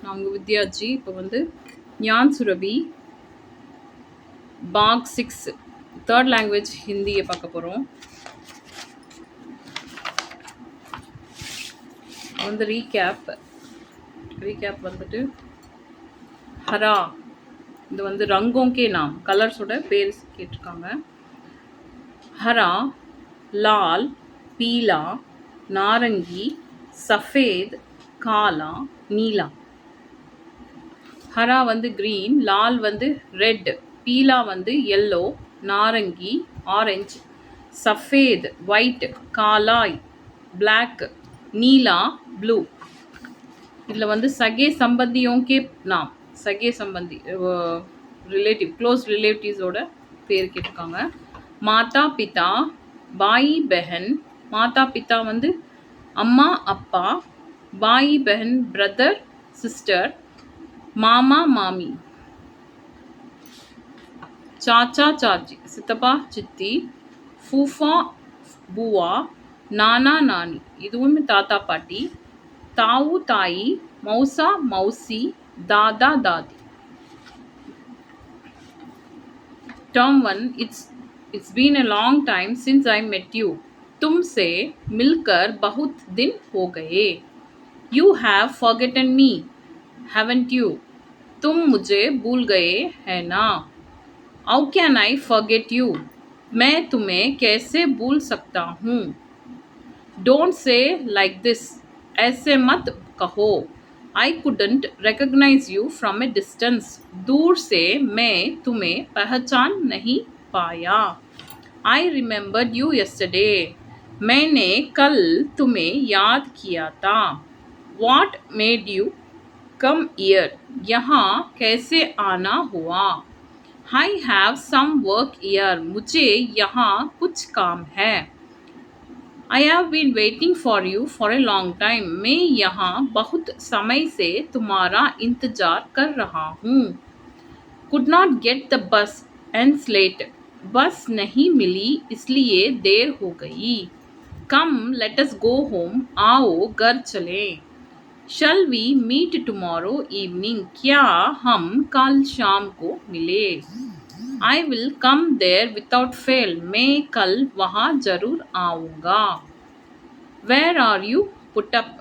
நான் உங்கள் வித்யாஜி. இப்போ வந்து ஞான் சுரபி பாக் 6 தேர்ட் லாங்குவேஜ் ஹிந்தியை பார்க்க போகிறோம். வந்து ரீகேப் வந்துட்டு ஹரா, இது வந்து ரங்கோங்கே நாம் கலர்ஸோட பேர் கேட்டிருக்காங்க. ஹரா, லால், பீலா, நாரங்கி, சஃபேத், காலா, நீலா. ஹரா வந்து க்ரீன், லால் வந்து ரெட், பீலா வந்து எல்லோ, நாரங்கி ஆரஞ்சு, சஃபேத் ஒயிட், காலாய் பிளாக், நீலா ப்ளூ. இதில் வந்து சகே சம்பந்தியோं के नाम, சகே சம்பந்தி ரிலேட்டிவ் க்ளோஸ் ரிலேட்டிவ்ஸோட பேர் கேட்டிருக்காங்க. மாதா பிதா, பாய் பெஹன். மாதா பிதா வந்து அம்மா அப்பா, பாய் பெஹன் பிரதர் சிஸ்டர், மாமா மாமி, चाचा चाची சித்தப்பா சித்தி, ஃபூஃபா பூவா, நானா நானி இதுவுமே தாத்தா பாட்டி, தாவு தாயி, மௌசா மௌசி, दादा दादी. Term 1, it's been a long time since I met you. तुमसे मिलकर बहुत दिन हो गए. You have forgotten me, haven't you? तुम मुझे भूल गए है ना. How can I forget you? मैं तुम्हें कैसे भूल सकता हूँ. Don't say like this. ऐसे मत कहो. I couldn't recognize you from a distance. दूर से मैं तुम्हें पहचान नहीं पाया. I remembered you yesterday. मैंने कल तुम्हें याद किया था. What made you come here? यहाँ कैसे आना हुआ. I have some work here. मुझे यहाँ कुछ काम है. I have been waiting for you for a long time. मैं यहाँ बहुत समय से तुम्हारा इंतजार कर रहा हूँ. Could not get the bus and late. बस नहीं मिली इसलिए देर हो गई. Come, let us go home. आओ घर चलें. Shall we meet tomorrow evening? क्या हम कल शाम को मिले. I will come there without fail. मैं कल वहाँ जरूर आऊँगा. Where are you put up?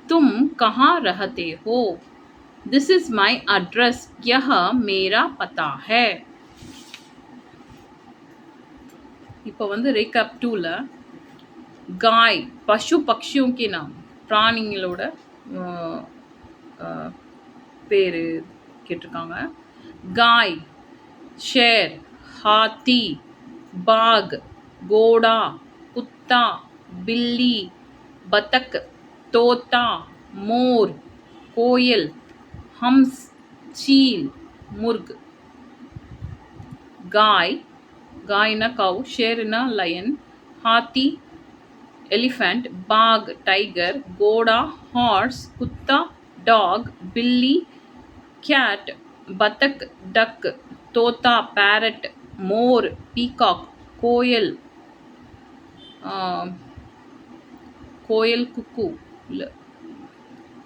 तुम कहाँ रहते हो. This is my address. यह मेरा पता है. இப்போ வந்து ரீகேப் 2ல गाय पशु पक्षियों के नाम பிராணிகளோட பேர் கேட்டிருக்காங்க. गाय, शेर, हाथी, बाघ, घोड़ा, कुत्ता, बिल्ली, बतख, तोता, मोर, कोयल, हंस, चील, मुर्ग. गाय, गाय ना काउ, शेर ना लायन, हाथी एलिफेंट, बाघ टाइगर, घोड़ा हॉर्स, कुत्ता डॉग, बिल्ली कैट, बतख डक, तोता पैरट, मोर पीकॉक, कोयल कोयल कुकू,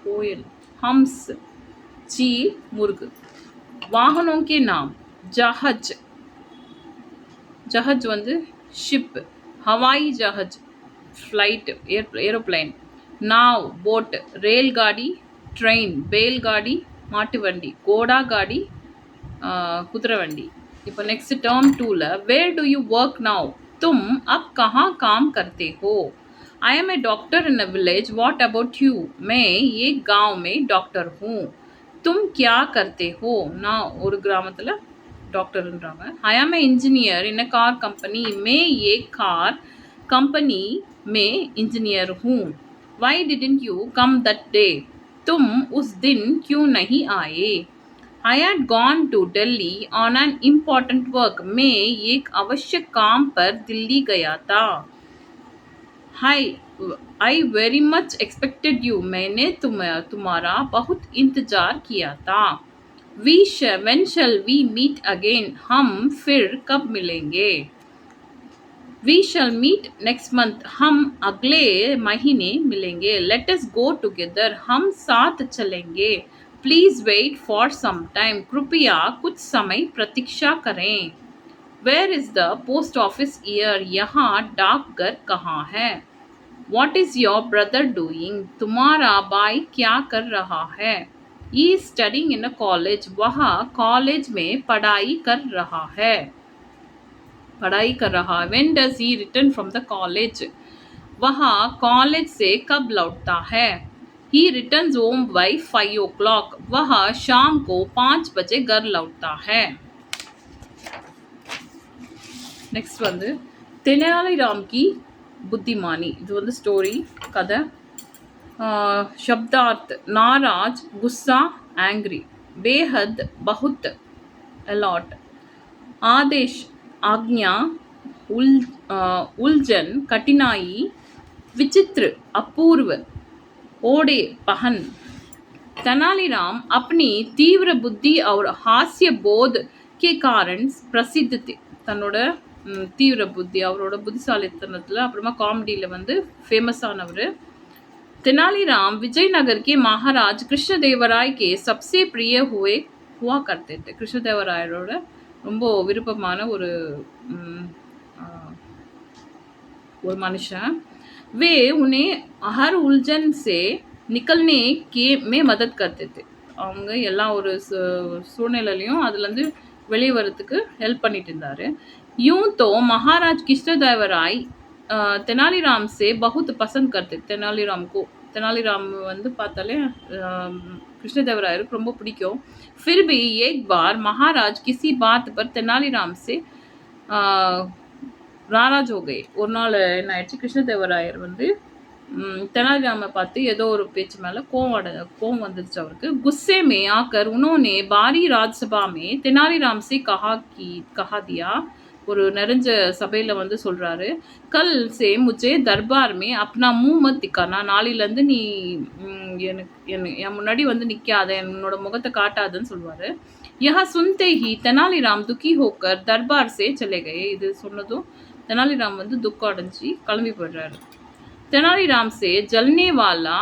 कोयल हंस, चील मुर्ग. वाहनों के नाम जहाज, जहाज வந்து ஷிப், हवाई जहाज फ्लाइट एरोप्लेन, नाव बोट, रेलगाड़ी ट्रेन, बैलगाड़ी மாட்டு வண்டி, கோடா காடி குதிரை வண்டி. இப்போ नेक्स्ट टर्म 2ல where do you work now? तुम अब कहाँ काम करते हो. I am a doctor in a village. What about you? मैं एक गांव में डॉक्टर हूँ. तुम क्या करते हो. நான் ஒரு கிராமத்தில் டாக்டர்ன்றாங்க. I am an engineer in a car company. मैं एक कार कंपनी में इंजीनियर हूँ. Why didn't you come that day? तुम उस दिन क्यों नहीं आए. I had gone to Delhi on an important work. मैं एक आवश्यक काम पर दिल्ली गया था. I very much expected you. मैंने तुम्हारा बहुत इंतजार किया था. When shall we meet again? हम फिर कब मिलेंगे. We shall meet next month. हम अगले महीने मिलेंगे. Let us go together. हम साथ चलेंगे. Please wait for some time, कृपया कुछ समय प्रतीक्षा करें। Where is the post office here, यहाँ डाकघर कहाँ है। What is your brother doing, तुम्हारा भाई क्या कर रहा है। He is studying in a college, वह कॉलेज में पढ़ाई कर रहा है। When does he return from the college, वह कॉलेज से कब लौटता है। He returns home by 5 o'clock, वह शाम को 5 बजे घर लौटता है। नेक्स्ट வந்து தெனாலிராம் की बुद्धिमानी, இது வந்து ஸ்டோரி கதை। शब्दार्थ नाराज, गुस्सा, एंग्री, बेहद, बहुत, अलॉट। आदेश आज्ञा, उलझन, कठिनाई, विचित्र, अपूर्व, ओडे, पहन। तेनालीराम अपनी तीव्र बुद्धि और हास्य बोध के कारण प्रसिद्ध थे। தன்னோட தீவிர புத்தி, அவரோட புத்திசாலித்தனத்தில் அப்புறமா காமெடியில் வந்து ஃபேமஸ் ஆனவர்। तेनालीराम विजयनगर के महाराज कृष्णदेवराय के सबसे प्रिय हुआ करते थे। கிருஷ்ணதேவராயரோட ரொம்ப விருப்பமான ஒரு மனுஷன்। वे उन्हें हर उलझन से निकलने में मदद करते थे, அவங்க எல்லா ஒரு சூழ்நிலையிலையும் அதுலேருந்து வெளியே வரத்துக்கு ஹெல்ப் பண்ணிட்டு இருந்தாரு। यूं तो महाराज कृष्णदेवराय तेनालीराम से बहुत पसंद करते। तेनालीराम வந்து பார்த்தாலே कृष्णदेवरायருக்கு ரொம்ப பிடிக்கும்। फिर भी एक बार महाराज किसी बात पर तेनालीराम से नाराज हो गए। ஒரு நாள் என்ன ஆயிடுச்சு, கிருஷ்ணதேவராயர் வந்து तेनालीराम பார்த்து ஏதோ ஒரு பேச்சு மேலே கோவம் வந்துருச்சு அவருக்கு। गुस्से में आकर उन्होंने बारी राजसभा में तेनालीराम से कहा दिया, ஒரு நிறைஞ்ச சபையில் வந்து சொல்கிறாரு, கல் சே முझे दरबार में अपना मुंह मत दिखाना, நாளிலேருந்து நீ என் முன்னாடி வந்து நிற்காத, என்னோட முகத்தை காட்டாதுன்னு சொல்லுவார்। यह सुनते ही तेनालीराम दुखी होकर दरबार से चले गए। இது சொன்னதும் தெனாலிராம் வந்து துக்கம் அடைஞ்சி கிளம்பி போயிடுறாரு। तेनालीराम से जलने वाला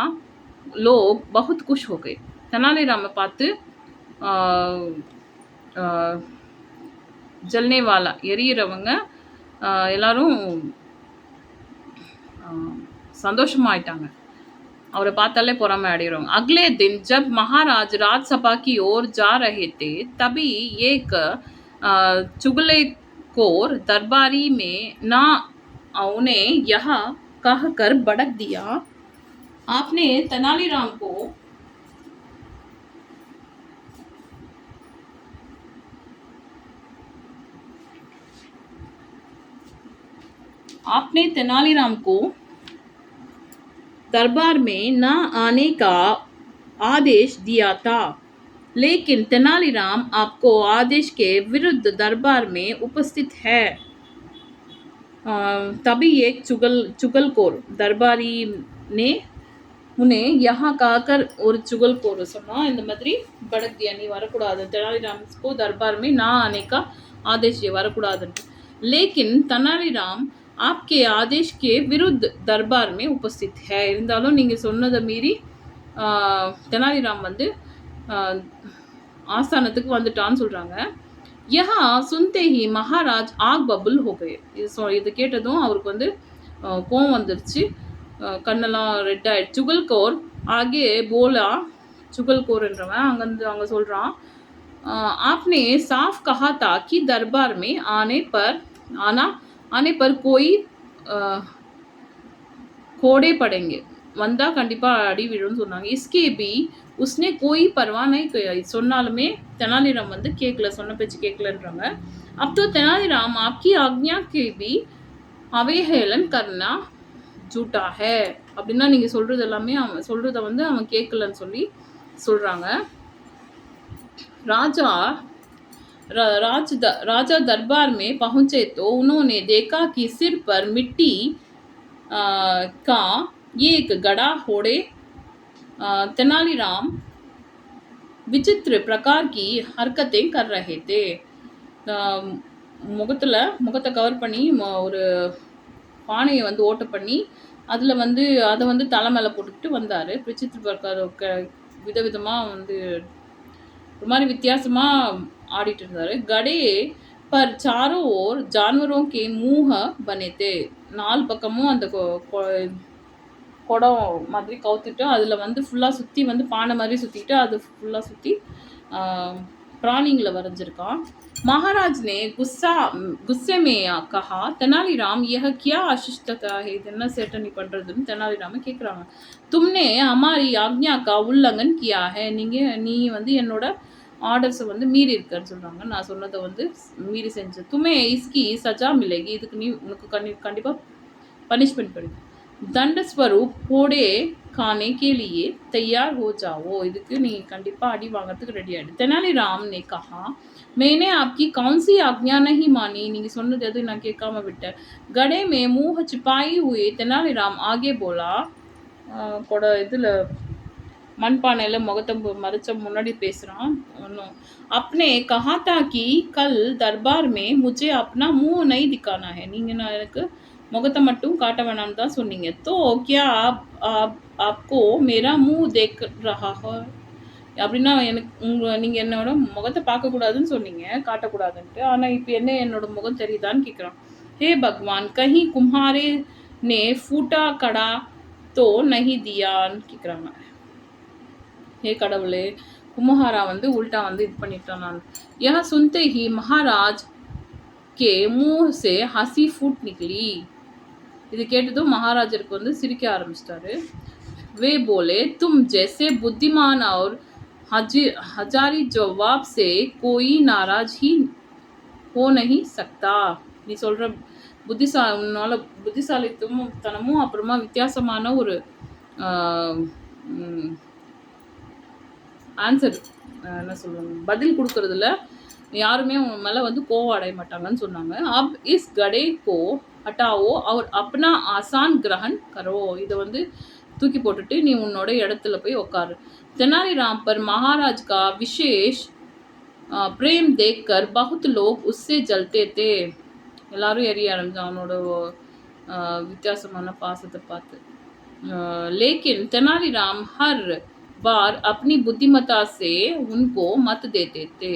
लोग बहुत खुश हो गए। तेनालीराम பார்த்து जलने वाला எரியறவங்க எல்லாரும் சந்தோஷமாயிட்டாங்க, அவரை பார்த்தாலே பொறாமை அடைகிறவங்க। अगले दिन जब महाराज राजसभा की ओर जा रहे थे, तभी एक चुगलखोर दरबारी में ना उन्हें यह कहकर भड़क दिया, आपने तेनालीराम को दरबार में न आने का आदेश दिया था, लेकिन तेनालीराम आपको आदेश के विरुद्ध दरबार में उपस्थित है। तभी एक चुगलखोर दरबारी ने उन्हें यहाँ कहकर, ஒரு चुगलखोर சொன்னா இந்த மாதிரி भड़क दिया, நீ வரக்கூடாது, तेनालीराम को दरबार में ना आने का आदेश வரக்கூடாது। लेकिन तेनालीराम आपके आदेश के विरुद्ध दरबार में उपस्थित है, இருந்தாலும் நீங்கள் சொன்னதை மீறி தெனாலிராம் வந்து ஆஸ்தானத்துக்கு வந்துட்டான்னு சொல்கிறாங்க। यहाँ सुनते ही महाराज आग बबुल हो गए। இது கேட்டதும் அவருக்கு வந்து கோவம் வந்துருச்சு, கண்ணெல்லாம் ரெட் ஆயிடுச்சு। चुगलखोर आगे बोला, चुगलखोरன்றவன் அங்கே சொல்கிறான், आपने साफ कहा था कि दरबार में आने पर कोई கோடே படைங்க, வந்தா கண்டிப்பா அடி விழுன்னு சொன்னாங்க। इसके भी उसने कोई परवाह नहीं किया, சொன்னாலுமே तेनालीराम வந்து கேட்கல, சொன்ன பேச்சு கேட்கலன்றாங்க। अब तो तेनालीराम आपकी आज्ञा के भी अवहेलन करना झूठा है, அப்படின்னா நீங்க சொல்றது எல்லாமே அவன் சொல்றத வந்து அவன் கேட்கலன்னு சொல்லி சொல்றாங்க। राजा दरबार में पहुंचे तो उन्होंने देखा कि सिर पर मिट्टी का एक गड़ा होड़े तेनालीराम विचित्र प्रकार की हरकतें कर रहे थे। முகத்தை கவர் பண்ணி ஒரு பானையை வந்து ஓட்ட பண்ணி அதில் வந்து அதை வந்து தலை மேலே போட்டுக்கிட்டு வந்தார்। விசித்திர பிரகார விதவிதமாக வந்து ஒரு மாதிரி வித்தியாசமாக ஆடிட்டு இருந்தார். கடே पर चारों ओर जानवरों के मुंह बने थे. நாலு பக்கமும் அந்த குடம் மாதிரி கவுத்துட்டு அதில் வந்து ஃபுல்லாக சுற்றி வந்து பானை மாதிரி சுற்றிட்டு அது ஃபுல்லாக சுற்றி प्राणिंगला वरंजिருக்கான். महाराज ने गुस्से में कहा तेनालीराम यह क्या अशिष्टता है, இது என்ன சேட்டனி பண்றதுன்னு தெனாலிராம கேக்குறாங்க. तुमने हमारी आज्ञा का उल्लंघन किया है, நீ வந்து என்னோட ஆர்டர்ஸ் வந்து மீறி இருக்கன்னு சொல்றாங்க. நான் சொன்னதை வந்து மீறி செஞ்ச. तुम्हें इसकी सजा मिलेगी, இதுக்கு நீ உனக்கு கண்டிப்பா பனிஷ்மெண்ட் கிடைக்கும். दंड स्वरूप फोड़े खाने के लिए तैयार हो जाओ, இதுக்கு நீ கண்டிப்பா அடி வாங்கறதுக்கு ரெடி ஆயிடு. तेनालीराम ने कहा मैंने आपकी कौन सी आज्ञा नहीं मानी, நீங்க சொன்னது எது நான் கேட்காம விட்டேன். गड़े में मुंह छिपाई हुए तेनालीराम आगे बोला. கூட இதுல மண்பானையில முகத்தை மறைச்ச முன்னாடி பேசுறான். अपने कहा था कि कल दरबार में मुझे अपना मुंह नहीं दिखाना है, நீங்க நான் எனக்கு முகத்தை மட்டும் காட்ட வேணாம்னு தான் சொன்னீங்க. तो क्या आपको मेरा मुंह देख रहा है, அப்படின்னா எனக்கு நீங்கள் என்னோட முகத்தை பார்க்கக்கூடாதுன்னு சொன்னீங்க, காட்டக்கூடாதுன்ட்டு. ஆனால் இப்போ என்ன என்னோட முகம் தெரியுதான்னு கேட்குறான். हे भगवान कहीं कुम्हारे ने फूटा कड़ा तो नहीं दियाன்னு கேட்குறாங்க. हे கடவுளே, கும்ஹாரா வந்து உல்ட்டா வந்து இது பண்ணிட்டான். நான் यह सुनते ही महाराज के मुंह से हंसी फूट निकली. இது கேட்டதும் மகாராஜருக்கு வந்து சிரிக்க ஆரம்பிச்சிட்டாரு. वे बोले तुम जैसे बुद्धिमान और हजारी जवाब से कोई नाराज ही हो नहीं सकता. நீ சொல்ற உன்னால புத்திசாலித்தனமும் அப்புறமா வித்தியாசமான ஒரு ஆன்சர் என்ன சொல்லுவாங்க, பதில் கொடுக்கறதுல யாருமே உன் மேலே வந்து கோவம் அடைய மாட்டாங்கன்னு சொன்னாங்க. அப் இஸ் கடே கோ ஹட்டாவோ அவர் अपना आसान ग्रहण करो, இதை வந்து தூக்கி போட்டுட்டு நீ உன்னோட இடத்துல போய் உட்காரு. तेनालीराम पर महाराज का विशेष प्रेम देखकर बहुत लोग उससे जलते थे. எல்லாரும் எரிய ஆரம்பிச்சாங்க அவனோட வித்தியாசமான பாசத்தை பார்த்து. लेकिन तेनालीराम हर बार अपनी बुद्धिमत्ता से उनको मत देते थे.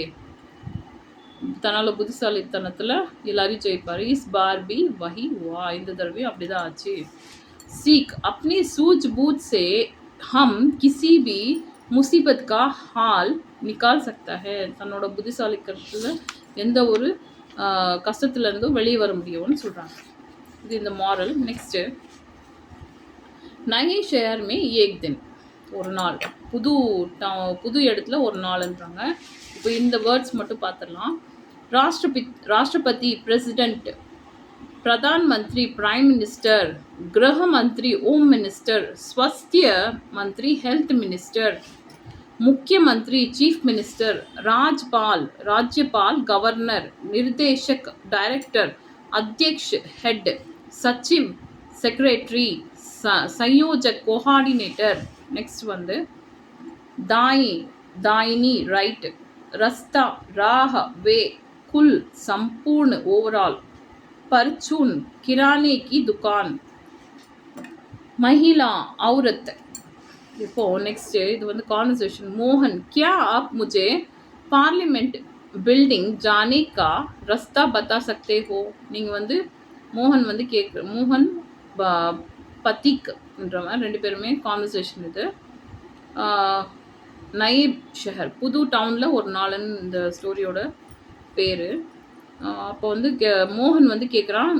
தன்னால புத்திசாலித்தனத்தில் எல்லாரையும் ஜெயிப்பார். इस बार भी वही हुआ, இந்த தடவையும் அப்படிதான் ஆச்சு. सीख अपनी सूझबूझ से हम किसी भी मुसीबत का हाल निकाल सकता है. தன்னோட புத்திசாலித்தனத்தில் எந்த ஒரு கஷ்டத்துலேருந்தும் வெளியே வர முடியும்னு சொல்கிறாங்க. இது இந்த மாரல். நெக்ஸ்ட்டு நகை ஷேர் மே ஏக் தின், ஒரு நாள், புது இடத்துல ஒரு நாள்ன்றாங்க. இப்போ இந்த வேர்ட்ஸ் மட்டும் பார்த்துடலாம். राष्ट्रपति प्रेसिडेंट, प्रधानमंत्री प्राइम मिनिस्टर, गृह मंत्री होम मिनिस्टर, स्वास्थ्य मंत्री हेल्थ मिनिस्टर, मुख्यमंत्री चीफ मिनिस्टर, राज्यपाल गवर्नर, निर्देशक डायरेक्टर, अध्यक्ष हेड, सचिव सेक्रेटरी, संयोजक कोऑर्डिनेटर. नेक्स्ट வந்து दाइनी राइट, रास्ता राह, वे कुल संपूर्ण ओवरऑल, परचून किराने की दुकान, महिला औरत. இப்போ नेक्स्ट இது வந்து कॉन्वर्सेशन. मोहन क्या आप मुझे पार्लियामेंट बिल्डिंग जाने का रास्ता बता सकते हो. நீங்கள் வந்து மோகன் வந்து மோகன் பத்திக்ன்றவன் ரெண்டு பேருமே கான்வர்சேஷன். இது நயீப் ஷஹர், புது டவுனில் ஒரு நாளுன்னு இந்த ஸ்டோரியோட பேர். அப்போ வந்து மோகன் வந்து கேட்குறான்,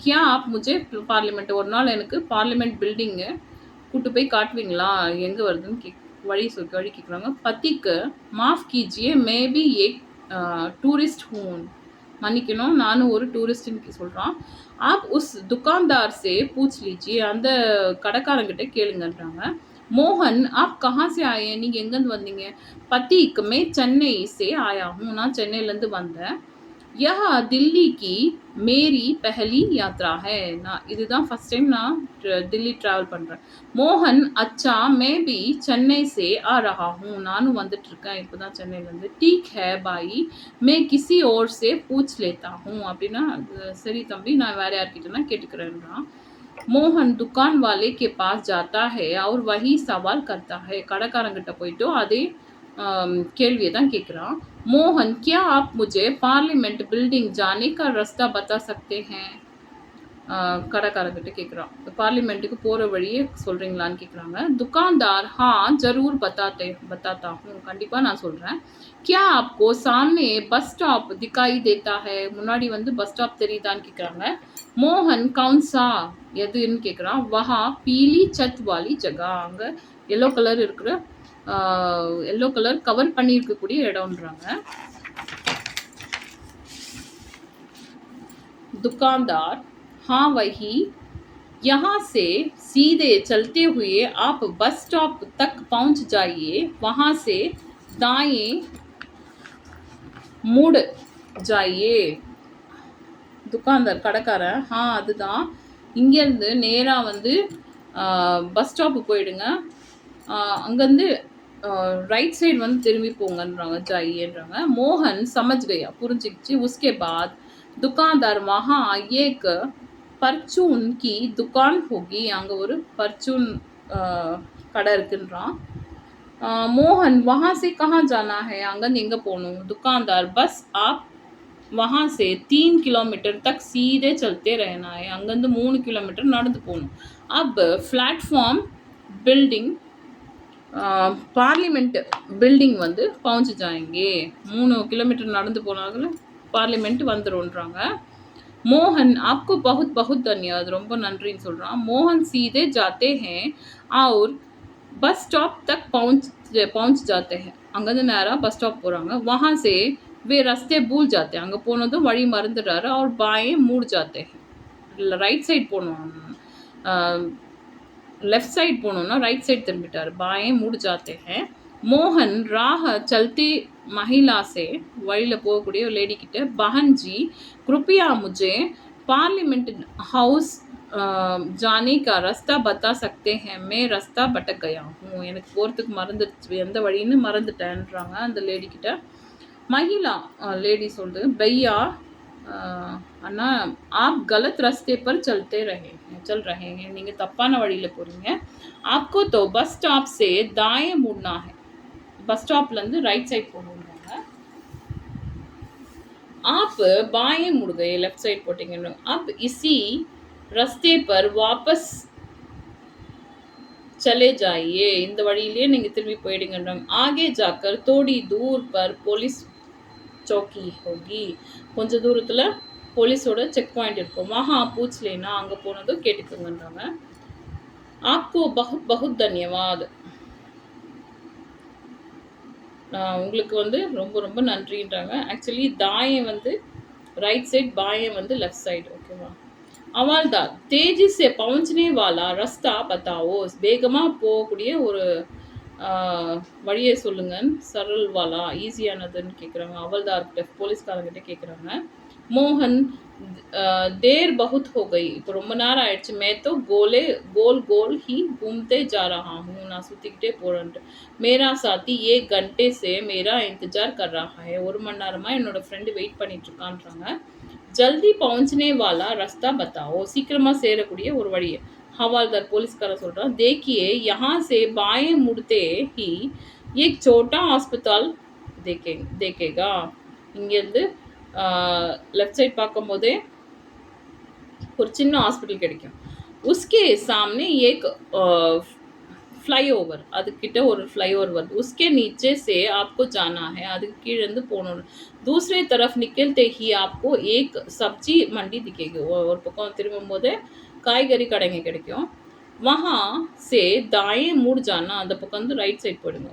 கியா ஆப் முஜே பார்லிமெண்ட், ஒரு நாள் எனக்கு பார்லிமெண்ட் பில்டிங்கு கூட்டு போய் காட்டுவீங்களா, எங்கே வருதுன்னு வழி கேட்குறாங்க. பத்திக்கு மாஃப் கீஜியே மேபி ஏக் டூரிஸ்ட் ஹூன், மன்னிக்கணும் நானும் ஒரு டூரிஸ்ட்னு சொல்கிறான். ஆப் உஸ் துக்கான்தார் சே பூச் லீஜியே, அந்த கடைக்காரங்கிட்ட கேளுங்கன்றாங்க. मोहन आप कहाँ से आए हैं, நீங்கள் எங்கேருந்து வந்தீங்க. பத்திக் மே சென்னை से आया हूँ, நான் சென்னையிலேருந்து வந்தேன். यह दिल्ली की मेरी पहली यात्रा है, நான் இதுதான் ஃபர்ஸ்ட் டைம் நான் दिल्ली ட்ராவல் பண்ணுறேன். மோகன் अच्छा मैं भी चेन्नई से आ रहा हूँ, நானும் வந்துட்டு இருக்கேன் இப்போ தான் சென்னையிலேருந்து. ठीक है भाई मैं किसी और से पूछ लेता हूँ, அப்படின்னா சரி தம்பி நான் வேறு யார்கிட்டனா கேட்டுக்கிறேன்றான். மோகன் दुकान वाले के पास जाता है और वही सवाल करता है கடைக்காரங்கிட்ட போயிட்டு அதே கேள்வியை தான் கேட்குறான். மோகன் क्या आप मुझे पार्लियामेंट बिल्डिंग जाने का रास्ता बता सकते हैं கடைக்காரங்கிட்ட கேட்குறான். பார்லிமெண்ட்டுக்கு போகிற வழியே சொல்கிறீங்களான்னு கேட்குறாங்க. துக்கான்தார் ஹா ஜரூர் பத்தாத்தா ஹூம் கண்டிப்பாக நான் சொல்கிறேன். क्या आपको सामने बस स्टॉप दिखाई देता है முன்னாடி வந்து பஸ் ஸ்டாப் தெரியுதான்னு கேட்குறாங்க. மோகன் கவுன்சா எதுன்னு கேட்குறான். வஹா பீலி சத் வாலி ஜகா அங்கே எல்லோ கலர் இருக்கிற எல்லோ கலர் கவர் பண்ணியிருக்கக்கூடிய இடம்ன்றாங்க. दुकानदार हाँ वही यहाँ से सीधे चलते हुए आप बस स्टॉप तक पहुँच जाइए वहाँ से दाएं मुड़ जाइए दुकानदार கடைக்காரன் हाँ அதுதான் இங்கேருந்து நேராக வந்து பஸ் ஸ்டாப்பு போயிடுங்க அங்கேருந்து ரைட் சைடு வந்து திரும்பி போங்கன்றாங்க ஜாயின்றாங்க. மோகன் சமஜ் கயா புரிஞ்சிக்கிச்சு. உஸ்கே பாத் दुकानदार वहाँ एक परचून की दुकान होगी அங்கே ஒரு பர்ச்சூன் கடை இருக்குன்றான். மோகன் वहाँ से कहाँ जाना है அங்கேருந்து எங்கே போகணும். दुकानदार बस आप वहाँ से 3 किलोमीटर तक सीधे चलते रहना है அங்கேருந்து 3 கிலோமீட்டர் நடந்து போகணும். अब प्लेटफॉर्म बिल्डिंग பார்லிமெண்ட் பில்டிங் வந்து பहुंच जाएंगे 3 கிலோமீட்டர் நடந்து போனாலும் பார்லிமெண்ட் வந்துருன்றாங்க. மோகன் आपको बहुत बहुत धन्यवाद ரொம்ப நன்றின்னு சொல்கிறான். மோகன் सीधे जाते हैं और बस स्टॉप तक पहुंच जाते हैं அங்கேருந்து நேராக பஸ் ஸ்டாப் போகிறாங்க. वहाँ से वे रास्ते भूल जाते हैं அங்கே போனதும் வழி மறந்துடுறாரு. और बाएं मुड़ जाते हैं ரைட் சைடு போகணும் லெஃப்ட் சைடு போகணுன்னா ரைட் சைடு திரும்பிட்டார். बाएं मुड़ जाते हैं. மோகன் ராக चलती महिला से வழியில் போகக்கூடிய லேடி கிட்ட बहन जी कृपया मुझे पार्लियामेंट हाउस जाने का रास्ता बता सकते हैं मैं रास्ता भटक गया हूँ எனக்கு போகிறதுக்கு மறந்துடுச்சு எந்த வழின்னு மறந்துட்டேன்றாங்க அந்த லேடி கிட்ட. महिला லேடி சொல்லுது भैया அண்ணா आप गलत रास्ते पर चल रहे हैं நீங்கள் தப்பான வழியில் போகிறீங்க. आपको तो बस स्टॉप से दाएं मुड़ना है बस स्टॉपலேருந்து ரைட் சைட் போகணுன்றாங்க. आप बाएं मुड़ गए लेफ्ट साइड போட்டிங்கன்னு. अब इसी रास्ते पर वापस चले जाइए இந்த வழியிலே நீங்கள் திரும்பி போயிடுங்கன்றாங்க. आगे जाकर थोड़ी दूर पर पुलिस चौकी होगी கொஞ்சம் தூரத்தில் போலீஸோட செக் பாயிண்ட் இருக்கும். वहाँ पूछ लेना அங்கே போனதும் கேட்டுக்கோங்கன்றாங்க. आपको बहुत बहुत धन्यवाद உங்களுக்கு வந்து ரொம்ப ரொம்ப நன்றின்றாங்க. ஆக்சுவலி தாயை வந்து ரைட் சைடு பாயை வந்து லெஃப்ட் சைடு ஓகேவா. அவள்தான் தேஜி சே பहुंचने वाला रास्ता बताओ வேகமாக போகக்கூடிய ஒரு வழியை சொல்லுங்கன்னு சரல் வாலா ஈஸியானதுன்னு கேட்குறாங்க. அவள்தார்கிட்ட போலீஸ்காரங்கிட்ட கேட்குறாங்க. மோகன் देर बहुत हो गई இப்போ ரொம்ப நேரம் ஆயிடுச்சு. मैं तो गोल गोल ही घूमते जा रहा हूँ நான் சுற்றிக்கிட்டே போகிறேன்ட்டு. मेरा साथी 1 घंटे से मेरा इंतज़ार कर रहा है ஒரு மணி நேரமாக என்னோட ஃப்ரெண்டு வெயிட் பண்ணிட்டுருக்கான்றாங்க. जल्दी पहुँचने वाला रास्ता बताओ சீக்கிரமாக சேரக்கூடிய ஒரு வழியை हवालदार पुलिसकार சொல்கிறான். देखिए यहाँ से बाएं मुड़ते ही एक छोटा अस्पताल देखेगा இங்கேருந்து லெஃப்ட் சைட் பார்க்கும்போதே ஒரு சின்ன ஹாஸ்பிட்டல் கிடைக்கும். उसके सामने एक फ्लाईओवर அதுக்கிட்ட ஒரு फ्लाईओवर வருது. उसके नीचे से आपको जाना है அதுக்கு கீழே இருந்து போகணும். दूसरे तरफ निकलते ही आपको एक सब्जी मंडी दिखेगी ஒரு பக்கம் திரும்பும் போதே காய்கறி கடைங்க கிடைக்கும். वहाँ से दाएं मुड़ जाना அந்த பக்கம் வந்து ரைட் சைட் போயிடுங்க.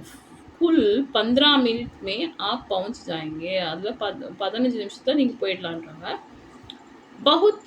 कुल 15 मिनट में आप पहुँच जाएंगे அதில் 15 நிமிஷத்தில் நீங்கள் போயிடலான்றாங்க. बहुत